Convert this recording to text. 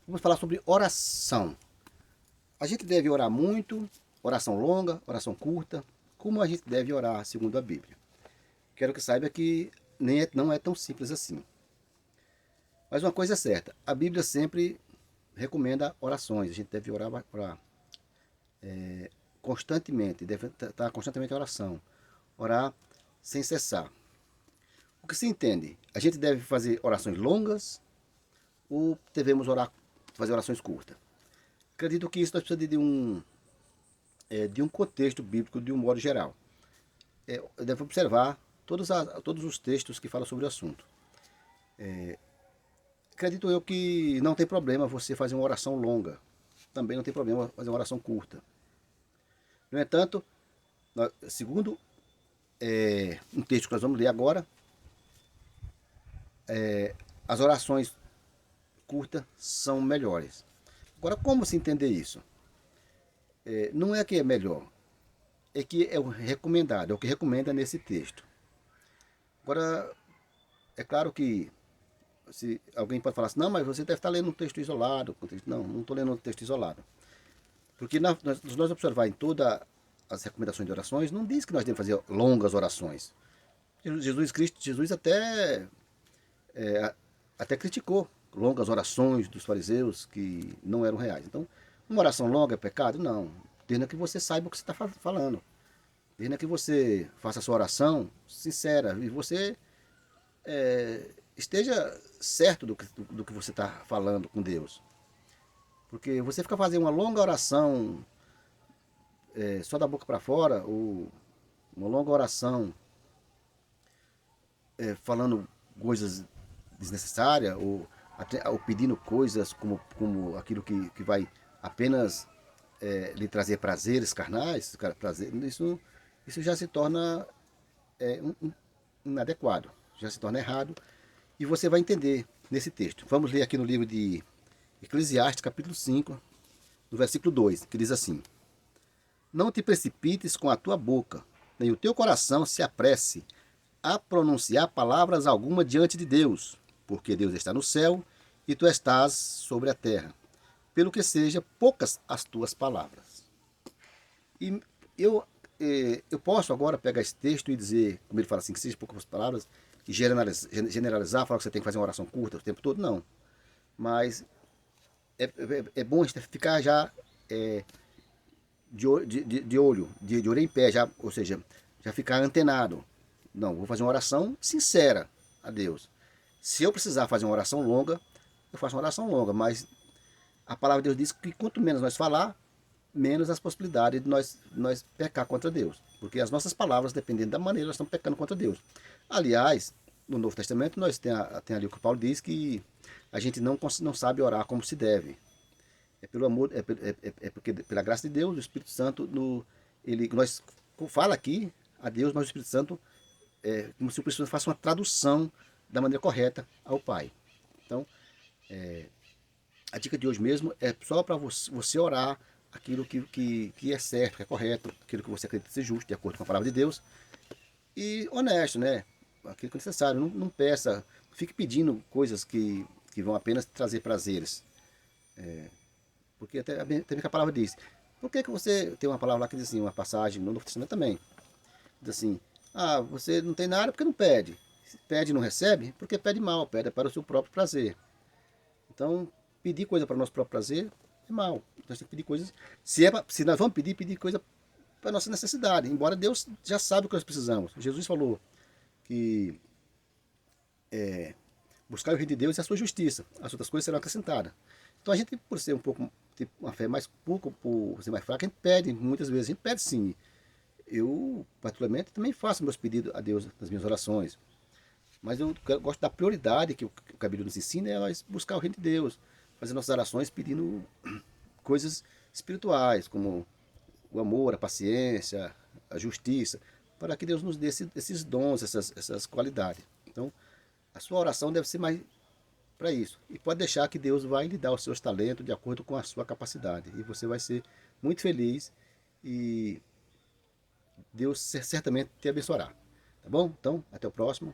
Vamos falar sobre oração. A gente deve orar muito, oração longa, oração curta. Como a gente deve orar segundo a Bíblia? Quero que saiba que não é tão simples assim. Mas uma coisa é certa, a Bíblia sempre recomenda orações. A gente deve orar constantemente, deve estar constantemente em oração. Orar sem cessar. O que se entende? A gente deve fazer orações longas ou devemos fazer orações curtas? Acredito que isso nós precisamos de um contexto bíblico de um modo geral. Deve observar todos os textos que falam sobre o assunto. Acredito eu que não tem problema você fazer uma oração longa. Também não tem problema fazer uma oração curta. No entanto, segundo um texto que nós vamos ler agora, as orações curtas são melhores. Agora, como se entender isso? Não é que é melhor, é que é o recomendado, é o que recomenda nesse texto. Agora, é claro que se alguém pode falar assim, não, mas você deve estar lendo um texto isolado. Não, não estou lendo um texto isolado. Porque se nós observar em todas as recomendações de orações, não diz que nós devemos fazer longas orações. Jesus até criticou longas orações dos fariseus que não eram reais. Então, uma oração longa é pecado? Não. Desde que você saiba o que você está falando. Desde que você faça a sua oração sincera e você esteja certo do que você está falando com Deus. Porque você fica fazendo uma longa oração só da boca para fora, ou uma longa oração falando coisas desnecessárias, ou pedindo coisas como aquilo que vai apenas lhe trazer prazeres carnais, isso já se torna inadequado, já se torna errado, e você vai entender nesse texto. Vamos ler aqui no livro de Eclesiastes, capítulo 5, no versículo 2, que diz assim: Não te precipites com a tua boca, nem o teu coração se apresse a pronunciar palavras alguma diante de Deus, porque Deus está no céu e tu estás sobre a terra, pelo que seja poucas as tuas palavras. E eu posso agora pegar esse texto e dizer, como ele fala assim, que seja poucas palavras, e generalizar, falar que você tem que fazer uma oração curta o tempo todo? Não. Mas é bom a gente ficar já de olho, de orelha em pé, já, ou seja, já ficar antenado. Não, vou fazer uma oração sincera a Deus. Se eu precisar fazer uma oração longa, eu faço uma oração longa, mas a palavra de Deus diz que quanto menos nós falar, menos as possibilidades de nós pecar contra Deus. Porque as nossas palavras, dependendo da maneira, nós estamos pecando contra Deus. Aliás, no Novo Testamento, nós tem ali o que Paulo diz, que a gente não sabe orar como se deve. É pelo amor, porque pela graça de Deus, o Espírito Santo, nós fala aqui a Deus, mas o Espírito Santo como se o Espírito Santo faça uma tradução da maneira correta ao Pai. Então, a dica de hoje mesmo é só para você orar aquilo que é certo, que é correto, aquilo que você acredita ser justo, de acordo com a palavra de Deus, e honesto, né? Aquilo que é necessário. Não peça, não fique pedindo coisas que vão apenas trazer prazeres. Porque também que a palavra diz. Por que você tem uma palavra lá que diz assim, uma passagem no Novo Testamento também? Diz assim, você não tem nada porque não pede. Se pede e não recebe, porque pede mal, pede para o seu próprio prazer. Então, pedir coisa para o nosso próprio prazer é mal. Nós temos que pedir coisas. Se nós vamos pedir coisa para a nossa necessidade. Embora Deus já sabe o que nós precisamos. Jesus falou que buscar o reino de Deus e a sua justiça. As outras coisas serão acrescentadas. Então a gente, por ser um pouco, ter uma fé mais pouco, por ser mais fraca, a gente pede muitas vezes. A gente pede sim. Eu, particularmente, também faço meus pedidos a Deus nas minhas orações. Mas eu gosto da prioridade que a Bíblia nos ensina, é nós buscar o reino de Deus. Fazer nossas orações pedindo coisas espirituais, como o amor, a paciência, a justiça, para que Deus nos dê esses dons, essas qualidades. Então, a sua oração deve ser mais para isso. E pode deixar que Deus vai lhe dar os seus talentos de acordo com a sua capacidade. E você vai ser muito feliz e Deus certamente te abençoará. Tá bom? Então, até o próximo.